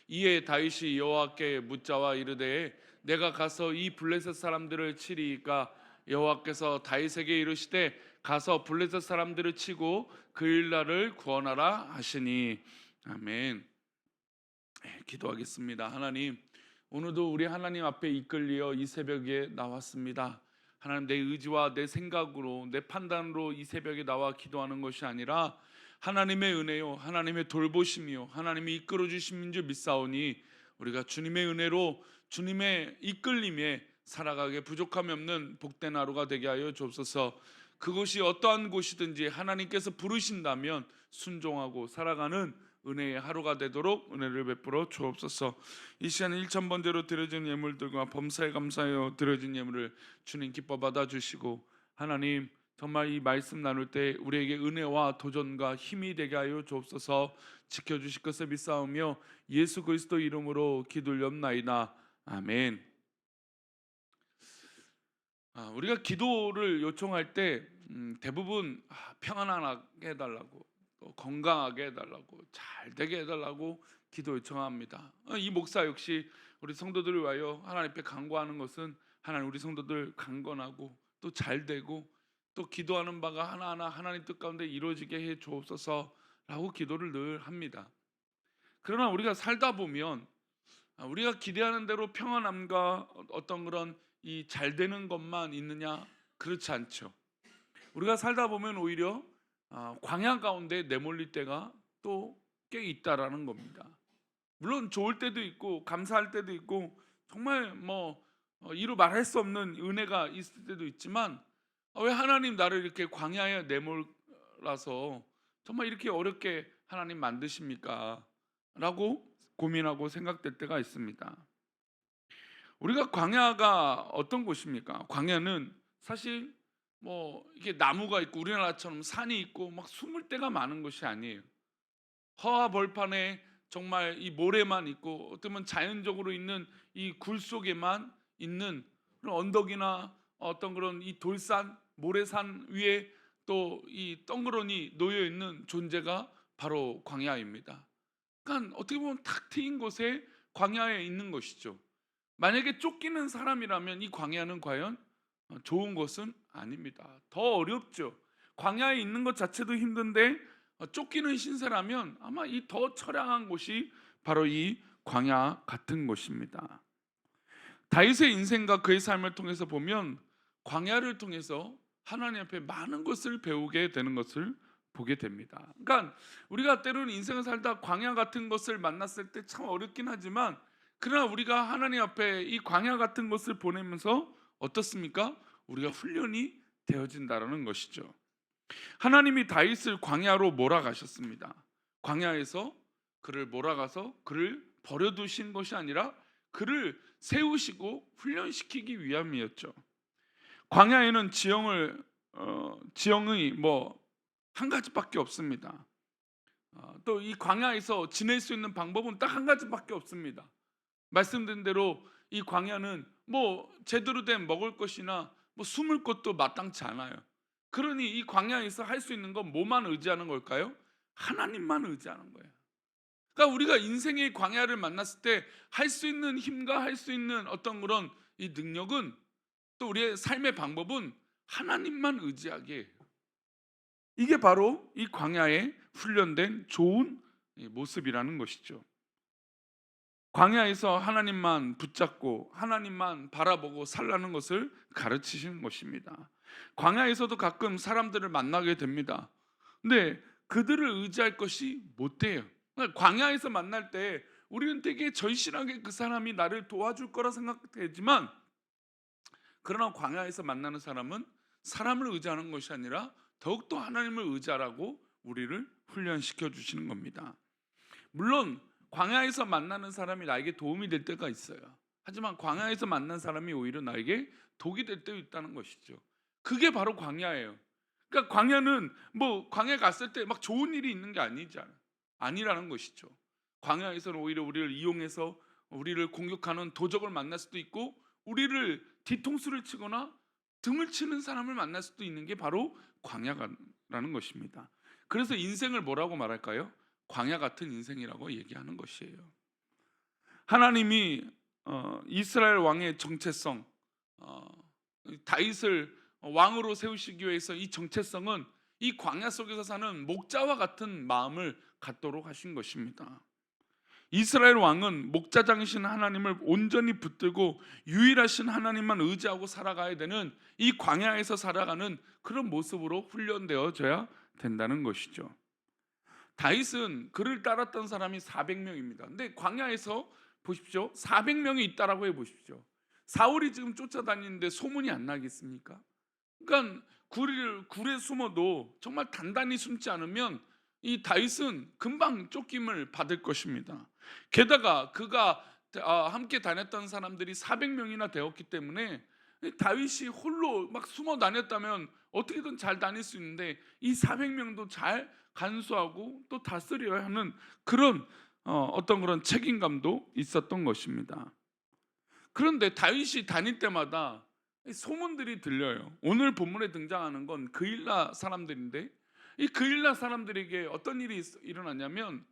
이에 다윗이 여호와께 묻자와 이르되 내가 가서 이 블레셋 사람들을 치리이까 여호와께서 다윗에게 이르시되 가서 블레셋 사람들을 치고 그 일날을 구원하라 하시니. 아멘. 기도하겠습니다. 하나님, 오늘도 우리 하나님 앞에 이끌려 이 새벽에 나왔습니다. 하나님, 내 의지와 내 생각으로 내 판단으로 이 새벽에 나와 기도하는 것이 아니라 하나님의 은혜요, 하나님의 돌보심이요, 하나님이 이끌어 주심인 줄 믿사오니 우리가 주님의 은혜로 주님의 이끌림에 살아가게 부족함이 없는 복된 하루가 되게 하여 주옵소서. 그것이 어떠한 곳이든지 하나님께서 부르신다면 순종하고 살아가는 은혜의 하루가 되도록 은혜를 베풀어 주옵소서. 이 시간 1,000번대로 드려진 예물들과 범사에 감사하여 드려진 예물을 주님 기뻐 받아주시고, 하나님 정말 이 말씀 나눌 때 우리에게 은혜와 도전과 힘이 되게 하여 주옵소서. 지켜주실 것을 믿사오며 예수 그리스도 이름으로 기도올옵나이다. 아멘. 우리가 기도를 요청할 때 대부분 평안하게 해달라고, 또 건강하게 해달라고, 잘 되게 해달라고 기도 요청합니다. 이 목사 역시 우리 성도들을 위하여 하나님 앞에 간구하는 것은 하나님, 우리 성도들 강건하고 또 잘 되고 또 기도하는 바가 하나하나 하나님 뜻 가운데 이루어지게 해 주옵소서라고 기도를 늘 합니다. 그러나 우리가 살다 보면 우리가 기대하는 대로 평안함과 어떤 그런 이 잘 되는 것만 있느냐? 그렇지 않죠. 우리가 살다 보면 오히려 광야 가운데 내몰릴 때가 또 꽤 있다라는 겁니다. 물론 좋을 때도 있고 감사할 때도 있고 정말 이루 말할 수 없는 은혜가 있을 때도 있지만, 왜 하나님 나를 이렇게 광야에 내몰라서 정말 이렇게 어렵게 하나님 만드십니까? 라고 고민하고 생각될 때가 있습니다. 우리가 광야가 어떤 곳입니까? 광야는 사실 이게 나무가 있고 우리나라처럼 산이 있고 막 숨을 데가 많은 것이 아니에요. 허와 벌판에 정말 이 모래만 있고, 어쩌면 자연적으로 있는 이 굴 속에만 있는 그런 언덕이나 어떤 그런 이 돌산, 모래산 위에 또 이 덩그러니 놓여 있는 존재가 바로 광야입니다. 그러니까 어떻게 보면 탁 트인 곳에 광야에 있는 것이죠. 만약에 쫓기는 사람이라면 이 광야는 과연 좋은 것은 아닙니다. 더 어렵죠. 광야에 있는 것 자체도 힘든데 쫓기는 신세라면 아마 이 더 처량한 곳이 바로 이 광야 같은 곳입니다. 다윗의 인생과 그의 삶을 통해서 보면 광야를 통해서 하나님 앞에 많은 것을 배우게 되는 것을 보게 됩니다. 그러니까 우리가 때로는 인생을 살다 광야 같은 것을 만났을 때 참 어렵긴 하지만, 그러나 우리가 하나님 앞에 이 광야 같은 것을 보내면서 어떻습니까? 우리가 훈련이 되어진다라는 것이죠. 하나님이 다윗을 광야로 몰아가셨습니다. 광야에서 그를 몰아가서 그를 버려두신 것이 아니라 그를 세우시고 훈련시키기 위함이었죠. 광야에는 지형의 한 가지밖에 없습니다. 또 이 광야에서 지낼 수 있는 방법은 딱 한 가지밖에 없습니다. 말씀드린 대로 이 광야는 제대로 된 먹을 것이나 숨을 곳도 마땅치 않아요. 그러니 이 광야에서 할 수 있는 건 뭐만 의지하는 걸까요? 하나님만 의지하는 거예요. 그러니까 우리가 인생의 광야를 만났을 때 할 수 있는 힘과 할 수 있는 어떤 그런 이 능력은, 또 우리의 삶의 방법은 하나님만 의지하게 해요. 이게 바로 이 광야에 훈련된 좋은 모습이라는 것이죠. 광야에서 하나님만 붙잡고 하나님만 바라보고 살라는 것을 가르치시는 것입니다. 광야에서도 가끔 사람들을 만나게 됩니다. 근데 그들을 의지할 것이 못 돼요. 광야에서 만날 때 우리는 되게 절실하게 그 사람이 나를 도와줄 거라 생각되지만, 그러나 광야에서 만나는 사람은 사람을 의지하는 것이 아니라 더욱더 하나님을 의지하라고 우리를 훈련시켜 주시는 겁니다. 물론 광야에서 만나는 사람이 나에게 도움이 될 때가 있어요. 하지만 광야에서 만난 사람이 오히려 나에게 독이 될 때도 있다는 것이죠. 그게 바로 광야예요. 그러니까 광야는 광야에 갔을 때 막 좋은 일이 있는 게 아니라는 것이죠. 광야에서는 오히려 우리를 이용해서 우리를 공격하는 도적을 만날 수도 있고, 우리를 뒤통수를 치거나 등을 치는 사람을 만날 수도 있는 게 바로 광야라는 것입니다. 그래서 인생을 뭐라고 말할까요? 광야 같은 인생이라고 얘기하는 것이에요. 하나님이 이스라엘 왕의 정체성, 어, 다윗을 왕으로 세우시기 위해서 이 정체성은 이 광야 속에서 사는 목자와 같은 마음을 갖도록 하신 것입니다. 이스라엘 왕은 목자장이신 하나님을 온전히 붙들고 유일하신 하나님만 의지하고 살아가야 되는 이 광야에서 살아가는 그런 모습으로 훈련되어져야 된다는 것이죠. 다윗은 그를 따랐던 사람이 400명입니다. 근데 광야에서 보십시오. 400명이 있다라고 해 보십시오. 사울이 지금 쫓아다니는데 소문이 안 나겠습니까? 그러니까 굴에 숨어도 정말 단단히 숨지 않으면 이 다윗은 금방 쫓김을 받을 것입니다. 게다가 그가 함께 다녔던 사람들이 400명이나 되었기 때문에 다윗이 홀로 막 숨어 다녔다면 어떻게든 잘 다닐 수 있는데 이 400명도 잘 간수하고 또 다스려야 하는 그런 어떤 그런 책임감도 있었던 것입니다. 그런데 다윗이 다닐 때마다 소문들이 들려요. 오늘 본문에 등장하는 건 그일라 사람들인데 이 그일라 사람들에게 어떤 일이 일어났냐면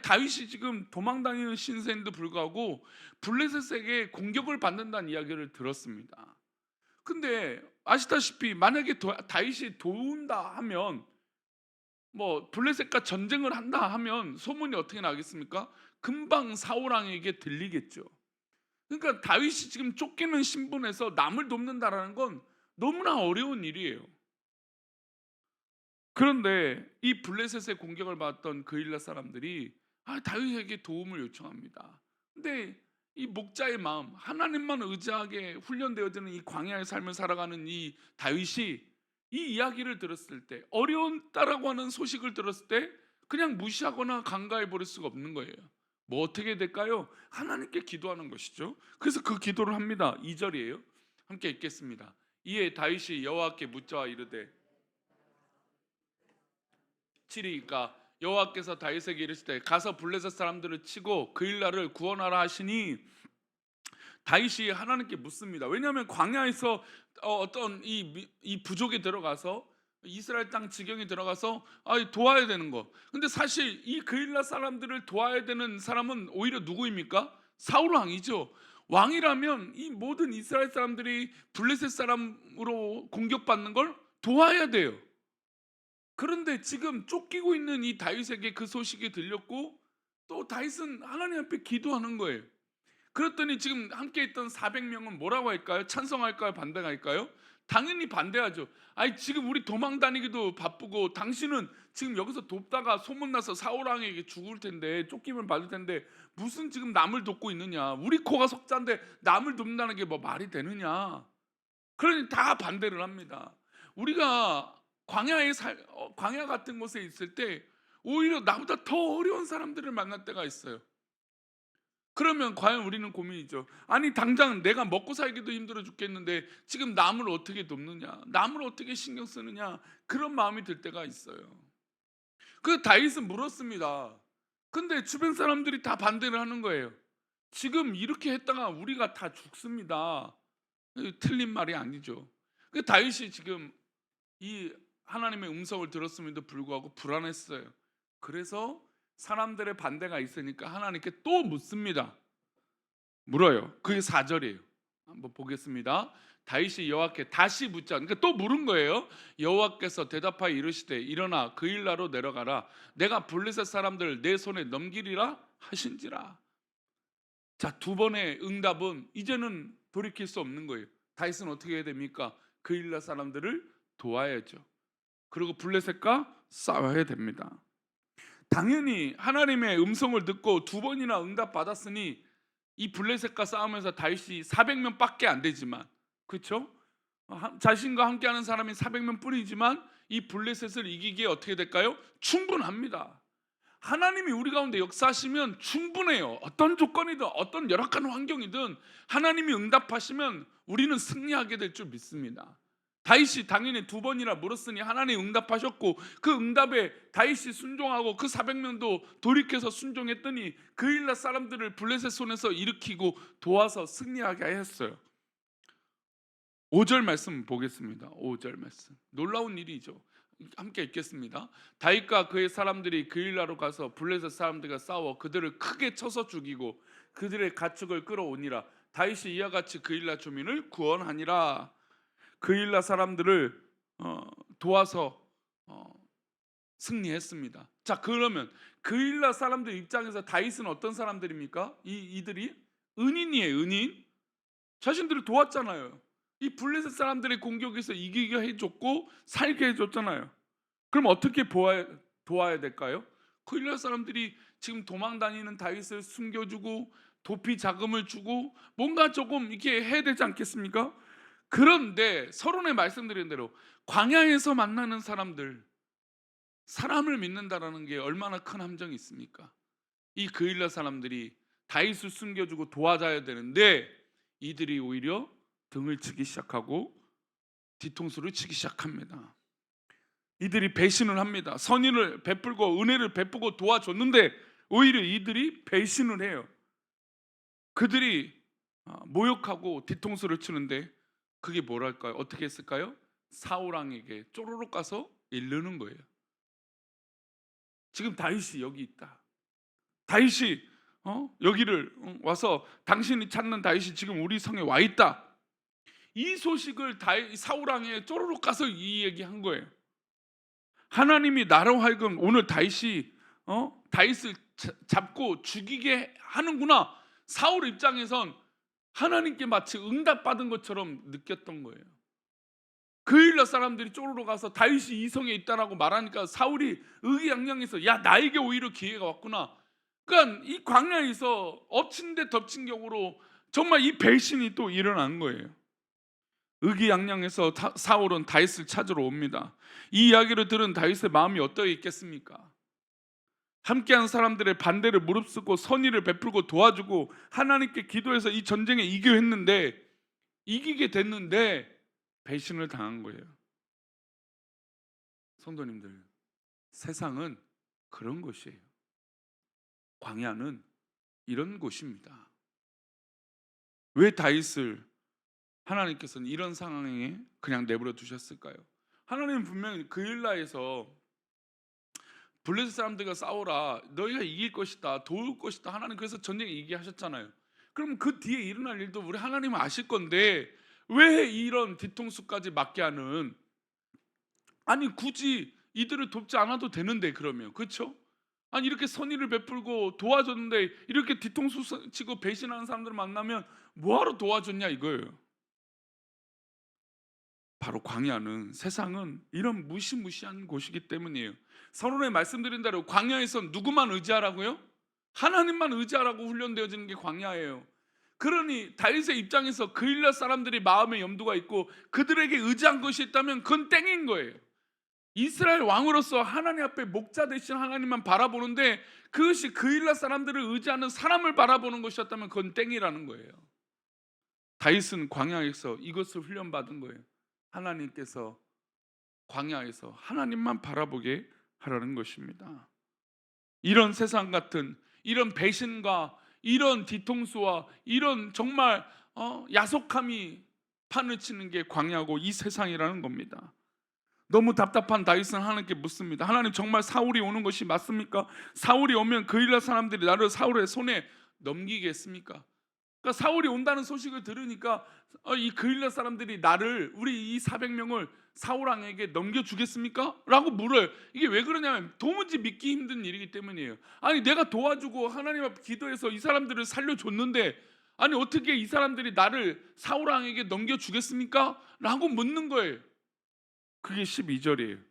다윗이 지금 도망다니는 신세인도 불구하고 블레셋에게 공격을 받는다는 이야기를 들었습니다. 근데 아시다시피 만약에 다윗이 도운다 하면 뭐 블레셋과 전쟁을 한다 하면 소문이 어떻게 나겠습니까? 금방 사울 왕에게 들리겠죠. 그러니까 다윗이 지금 쫓기는 신분에서 남을 돕는다라는 건 너무나 어려운 일이에요. 그런데 이 블레셋의 공격을 받았던 그일라 사람들이 다윗에게 도움을 요청합니다. 근데 이 목자의 마음, 하나님만 의지하게 훈련되어지는 이 광야의 삶을 살아가는 이 다윗이 이 이야기를 들었을 때, 어려웠다라고 하는 소식을 들었을 때 그냥 무시하거나 간과해 버릴 수가 없는 거예요. 뭐 어떻게 될까요? 하나님께 기도하는 것이죠. 그래서 그 기도를 합니다. 2절이에요. 함께 읽겠습니다. 이에 다윗이 여호와께 묻자 이르되 7이니까 여호와께서 다윗에게 이르시되 가서 블레셋 사람들을 치고 그일라를 구원하라 하시니 다윗이 하나님께 묻습니다. 왜냐하면 광야에서 어떤 이 부족에 들어가서 이스라엘 땅 지경에 들어가서 도와야 되는 거. 근데 사실 이 그일라 사람들을 도와야 되는 사람은 오히려 누구입니까? 사울 왕이죠. 왕이라면 이 모든 이스라엘 사람들이 블레셋 사람으로 공격받는 걸 도와야 돼요. 그런데 지금 쫓기고 있는 이 다윗에게 그 소식이 들렸고 또 다윗은 하나님 앞에 기도하는 거예요. 그랬더니 지금 함께 있던 400명은 뭐라고 할까요? 찬성할까요? 반대할까요? 당연히 반대하죠. 지금 우리 도망 다니기도 바쁘고 당신은 지금 여기서 돕다가 소문나서 사울 왕에게 죽을 텐데 쫓김을 받을 텐데 무슨 지금 남을 돕고 있느냐? 우리 코가 석자인데 남을 돕는다는 게 뭐 말이 되느냐? 그러니 다 반대를 합니다. 우리가 광야 같은 곳에 있을 때 오히려 나보다 더 어려운 사람들을 만날 때가 있어요. 그러면 과연 우리는 고민이죠. 당장 내가 먹고 살기도 힘들어 죽겠는데 지금 남을 어떻게 돕느냐, 남을 어떻게 신경 쓰느냐, 그런 마음이 들 때가 있어요. 그 다윗은 물었습니다. 근데 주변 사람들이 다 반대를 하는 거예요. 지금 이렇게 했다가 우리가 다 죽습니다. 틀린 말이 아니죠. 그 다윗이 지금 이 하나님의 음성을 들었음에도 불구하고 불안했어요. 그래서 사람들의 반대가 있으니까 하나님께 또 묻습니다. 물어요. 그게 4절이에요. 한번 보겠습니다. 다윗이 여호와께 다시 묻자. 그러니까 또 물은 거예요. 여호와께서 대답하여 이르시되 일어나 그일라로 내려가라. 내가 블레셋 사람들을 내 손에 넘기리라 하신지라. 자, 두 번의 응답은 이제는 돌이킬 수 없는 거예요. 다윗은 어떻게 해야 됩니까? 그일라 사람들을 도와야죠. 그리고 블레셋과 싸워야 됩니다. 당연히 하나님의 음성을 듣고 두 번이나 응답받았으니 이 블레셋과 싸우면서 다윗이 400명 밖에 안 되지만, 그렇죠? 자신과 함께하는 사람이 400명 뿐이지만 이 블레셋을 이기기에 어떻게 될까요? 충분합니다. 하나님이 우리 가운데 역사하시면 충분해요. 어떤 조건이든 어떤 열악한 환경이든 하나님이 응답하시면 우리는 승리하게 될 줄 믿습니다. 다윗이 당연히 두 번이나 물었으니 하나님 응답하셨고 그 응답에 다윗이 순종하고 그 400명도 돌이켜서 순종했더니 그일라 사람들을 블레셋 손에서 일으키고 도와서 승리하게 하였어요. 5절 말씀 보겠습니다. 5절 말씀 놀라운 일이죠. 함께 읽겠습니다. 다윗과 그의 사람들이 그일라로 가서 블레셋 사람들과 싸워 그들을 크게 쳐서 죽이고 그들의 가축을 끌어오니라. 다윗이 이와 같이 그일라 주민을 구원하니라. 그일라 사람들을 도와서 승리했습니다. 자, 그러면 그일라 사람들 입장에서 다윗은 어떤 사람들입니까? 이들이 은인이에요. 은인. 자신들을 도왔잖아요. 이 블레셋 사람들의 공격에서 이기게 해줬고 살게 해줬잖아요. 그럼 어떻게 도와야 될까요? 그일라 사람들이 지금 도망 다니는 다윗을 숨겨주고 도피 자금을 주고 뭔가 조금 이렇게 해야 되지 않겠습니까? 그런데 서론에 말씀드린 대로 광야에서 만나는 사람들, 사람을 믿는다라는 게 얼마나 큰 함정이 있습니까? 이 그일라 사람들이 다윗을 숨겨주고 도와줘야 되는데 이들이 오히려 등을 치기 시작하고 뒤통수를 치기 시작합니다. 이들이 배신을 합니다. 선의를 베풀고 은혜를 베푸고 도와줬는데 오히려 이들이 배신을 해요. 그들이 모욕하고 뒤통수를 치는데 그게 뭐랄까요? 어떻게 했을까요? 사울 왕에게 쪼르륵 가서 이르는 거예요. 지금 다윗이 여기 있다. 다윗이 여기를 와서 당신이 찾는 다윗이 지금 우리 성에 와 있다. 이 소식을 사울 왕에 쪼르륵 가서 이 얘기한 거예요. 하나님이 나로 하여금 오늘 다윗이 다윗을 잡고 죽이게 하는구나. 사울 입장에선 하나님께 마치 응답받은 것처럼 느꼈던 거예요. 그일라 사람들이 쪼르르 가서 다윗이 이 성에 있다라고 말하니까 사울이 의기양양해서 야, 나에게 오히려 기회가 왔구나. 그러니까 이 광야에서 엎친 데 덮친 격으로 정말 이 배신이 또 일어난 거예요. 의기양양해서 사울은 다윗을 찾으러 옵니다. 이 이야기를 들은 다윗의 마음이 어떠해 있겠습니까? 함께한 사람들의 반대를 무릅쓰고 선의를 베풀고 도와주고 하나님께 기도해서 이 전쟁에 이기게 됐는데 배신을 당한 거예요. 성도님들, 세상은 그런 곳이에요. 광야는 이런 곳입니다. 왜 다윗을 하나님께서는 이런 상황에 그냥 내버려 두셨을까요? 하나님은 분명히 그일라에서 블레셋 사람들과 싸워라, 너희가 이길 것이다, 도울 것이다, 하나님 그래서 전쟁에 이기게 하셨잖아요. 그럼 그 뒤에 일어날 일도 우리 하나님은 아실 건데 왜 이런 뒤통수까지 맞게 하는, 아니 굳이 이들을 돕지 않아도 되는데, 그러면 그렇죠? 아니 이렇게 선의를 베풀고 도와줬는데 이렇게 뒤통수 치고 배신하는 사람들을 만나면 뭐하러 도와줬냐 이거예요. 바로 광야는, 세상은 이런 무시무시한 곳이기 때문이에요. 서론에 말씀드린 대로 광야에서 누구만 의지하라고요? 하나님만 의지하라고 훈련되어지는 게 광야예요. 그러니 다윗의 입장에서 그일라 사람들이 마음에 염두가 있고 그들에게 의지한 것이 있다면 그건 땡인 거예요. 이스라엘 왕으로서 하나님 앞에 목자 되신 하나님만 바라보는데 그것이 그일라 사람들을 의지하는 사람을 바라보는 것이었다면 그건 땡이라는 거예요. 다윗은 광야에서 이것을 훈련받은 거예요. 하나님께서 광야에서 하나님만 바라보게 하라는 것입니다. 이런 세상 같은, 이런 배신과 이런 뒤통수와 이런 정말 야속함이 판을 치는 게 광야고 이 세상이라는 겁니다. 너무 답답한 다윗은 하나님께 묻습니다. 하나님, 정말 사울이 오는 것이 맞습니까? 사울이 오면 그일라 사람들이 나를 사울의 손에 넘기겠습니까? 그러니까 사울이 온다는 소식을 들으니까 이 그일라 사람들이 우리 이 400명을 사울 왕에게 넘겨주겠습니까? 라고 물어요. 이게 왜 그러냐면 도무지 믿기 힘든 일이기 때문이에요. 아니 내가 도와주고 하나님 앞에 기도해서 이 사람들을 살려줬는데 아니 어떻게 이 사람들이 나를 사울 왕에게 넘겨주겠습니까? 라고 묻는 거예요. 그게 12절이에요.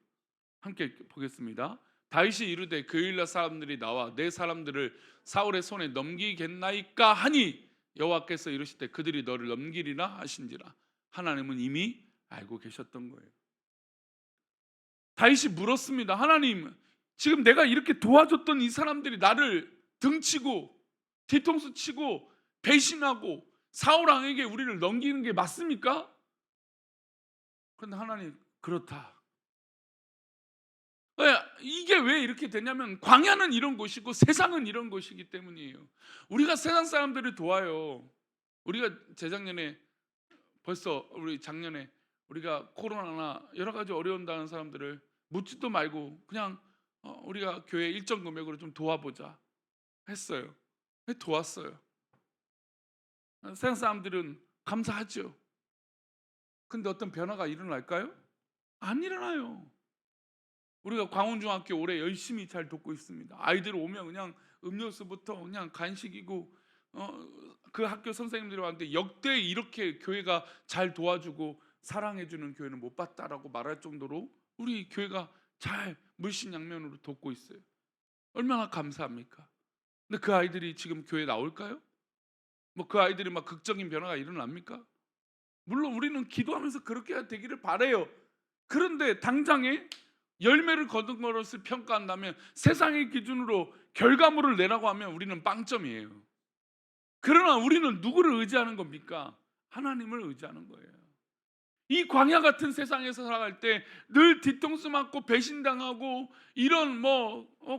함께 보겠습니다. 다윗이 이르되 그일라 사람들이 나와 내 사람들을 사울의 손에 넘기겠나이까 하니 여호와께서 이르시되 그들이 너를 넘기리라 하신지라. 하나님은 이미 알고 계셨던 거예요. 다윗이 물었습니다. 하나님, 지금 내가 이렇게 도와줬던 이 사람들이 나를 등치고 뒤통수 치고 배신하고 사울 왕에게 우리를 넘기는 게 맞습니까? 그런데 하나님, 그렇다. 이게 왜 이렇게 되냐면 광야는 이런 곳이고 세상은 이런 곳이기 때문이에요. 우리가 세상 사람들을 도와요. 우리가 작년에 우리가 코로나나 여러 가지 어려운다는 사람들을 묻지도 말고 그냥 우리가 교회 일정 금액으로 좀 도와보자 했어요. 도왔어요. 세상 사람들은 감사하죠. 근데 어떤 변화가 일어날까요? 안 일어나요. 우리가 광운중학교 올해 열심히 잘 돕고 있습니다. 아이들 오면 그냥 음료수부터 그냥 간식이고, 그 학교 선생님들이 왔는데 역대 이렇게 교회가 잘 도와주고 사랑해주는 교회는 못 봤다라고 말할 정도로 우리 교회가 잘 물신양면으로 돕고 있어요. 얼마나 감사합니까? 근데 그 아이들이 지금 교회 나올까요? 뭐 그 아이들이 막 극적인 변화가 일어납니까? 물론 우리는 기도하면서 그렇게 되기를 바래요. 그런데 당장에 열매를 거둔 것을 평가한다면, 세상의 기준으로 결과물을 내라고 하면 우리는 빵점이에요. 그러나 우리는 누구를 의지하는 겁니까? 하나님을 의지하는 거예요. 이 광야 같은 세상에서 살아갈 때 늘 뒤통수 맞고 배신당하고 이런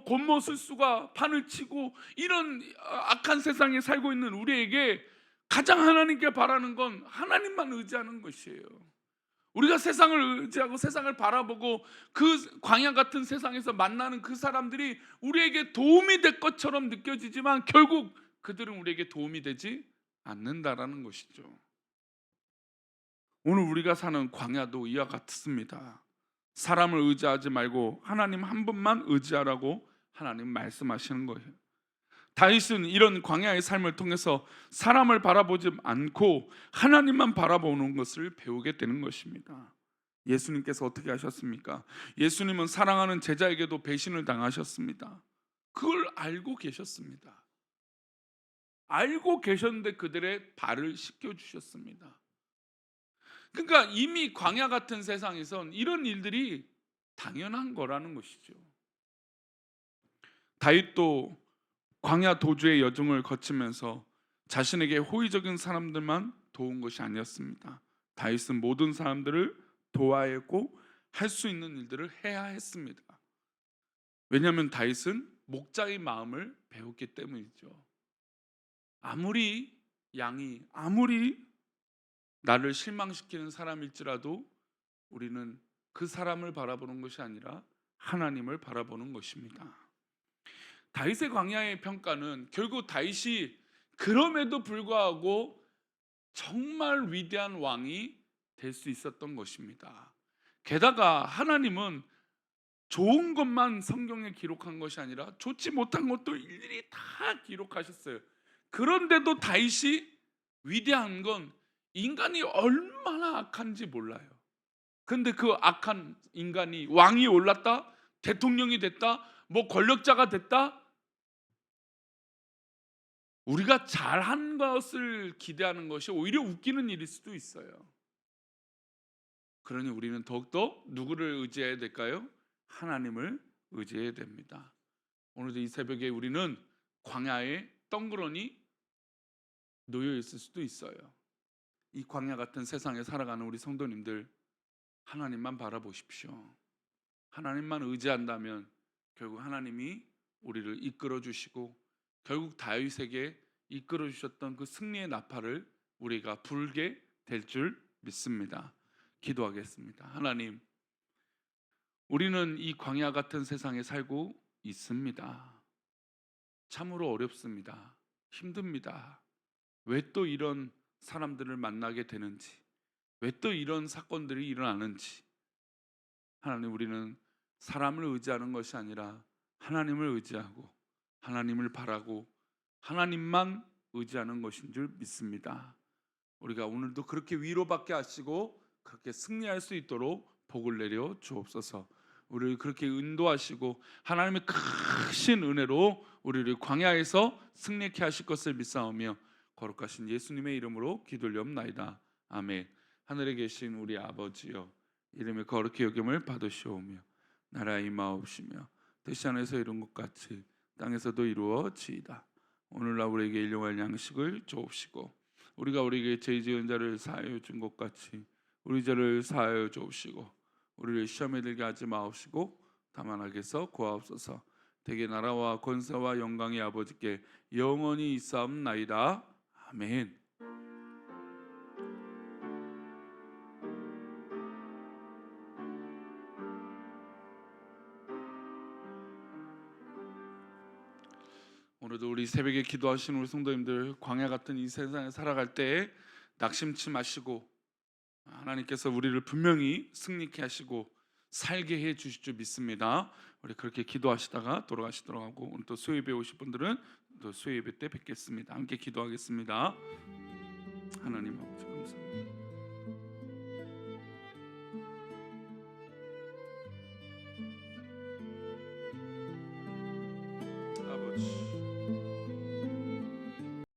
곤모술수가 판을 치고 이런 악한 세상에 살고 있는 우리에게 가장 하나님께 바라는 건 하나님만 의지하는 것이에요. 우리가 세상을 의지하고 세상을 바라보고 그 광야 같은 세상에서 만나는 그 사람들이 우리에게 도움이 될 것처럼 느껴지지만 결국 그들은 우리에게 도움이 되지 않는다라는 것이죠. 오늘 우리가 사는 광야도 이와 같습니다. 사람을 의지하지 말고 하나님 한 분만 의지하라고 하나님 말씀하시는 거예요. 다윗은 이런 광야의 삶을 통해서 사람을 바라보지 않고 하나님만 바라보는 것을 배우게 되는 것입니다. 예수님께서 어떻게 하셨습니까? 예수님은 사랑하는 제자에게도 배신을 당하셨습니다. 그걸 알고 계셨습니다. 알고 계셨는데 그들의 발을 씻겨주셨습니다. 그러니까 이미 광야 같은 세상에선 이런 일들이 당연한 거라는 것이죠. 다윗도 광야 도주의 여정을 거치면서 자신에게 호의적인 사람들만 도운 것이 아니었습니다. 다윗은 모든 사람들을 도와야 했고 할 수 있는 일들을 해야 했습니다. 왜냐하면 다윗은 목자의 마음을 배웠기 때문이죠. 아무리 나를 실망시키는 사람일지라도 우리는 그 사람을 바라보는 것이 아니라 하나님을 바라보는 것입니다. 다윗의 광야의 평가는 결국 다윗이 그럼에도 불구하고 정말 위대한 왕이 될 수 있었던 것입니다. 게다가 하나님은 좋은 것만 성경에 기록한 것이 아니라 좋지 못한 것도 일일이 다 기록하셨어요. 그런데도 다윗이 위대한 건 인간이 얼마나 악한지 몰라요. 근데 그 악한 인간이 왕이 올랐다, 대통령이 됐다, 뭐 권력자가 됐다, 우리가 잘한 것을 기대하는 것이 오히려 웃기는 일일 수도 있어요. 그러니 우리는 더욱더 누구를 의지해야 될까요? 하나님을 의지해야 됩니다. 오늘도 이 새벽에 우리는 광야에 덩그러니 놓여 있을 수도 있어요. 이 광야 같은 세상에 살아가는 우리 성도님들, 하나님만 바라보십시오. 하나님만 의지한다면 결국 하나님이 우리를 이끌어 주시고 결국 다윗에게 이끌어 주셨던 그 승리의 나팔을 우리가 불게 될 줄 믿습니다. 기도하겠습니다. 하나님, 우리는 이 광야 같은 세상에 살고 있습니다. 참으로 어렵습니다. 힘듭니다. 왜 또 이런 사람들을 만나게 되는지, 왜 또 이런 사건들이 일어나는지, 하나님, 우리는 사람을 의지하는 것이 아니라 하나님을 의지하고 하나님을 바라고 하나님만 의지하는 것인 줄 믿습니다. 우리가 오늘도 그렇게 위로받게 하시고 그렇게 승리할 수 있도록 복을 내려 주옵소서. 우리를 그렇게 인도하시고 하나님의 크신 은혜로 우리를 광야에서 승리케 하실 것을 믿사오며 거룩하신 예수님의 이름으로 기도드리옵나이다. 아멘. 하늘에 계신 우리 아버지여, 이름의 거룩히 여김을 받으시오며 나라 임하옵시며 뜻이 하늘에서 이룬 것 같이 땅에서도 이루어지이다. 오늘날 우리에게 일용할 양식을 주옵시고 우리가 우리에게 죄 지은 자를 사하여 준 것 같이 우리 죄를 사하여 주옵시고 우리를 시험에 들게 하지 마옵시고 다만 악에서 구하옵소서. 대개 나라와 권세와 영광이 아버지께 영원히 있사옵나이다. 아멘. 오늘도 우리 우리 새벽에 기도하시는 우리 성도님들, 광야 같은 이 세상에 살아갈 때 낙심치 마시고 하나님께서 우리를 분명히 승리케 하시고 살게 해 주실 줄 믿습니다. 우리 그렇게 기도하시다가 돌아가시도록 하고, 오늘 또 수요예배 오실 분들은 또 수요예배 때 뵙겠습니다. 함께 기도하겠습니다. 하나님 아버지 감사합니다.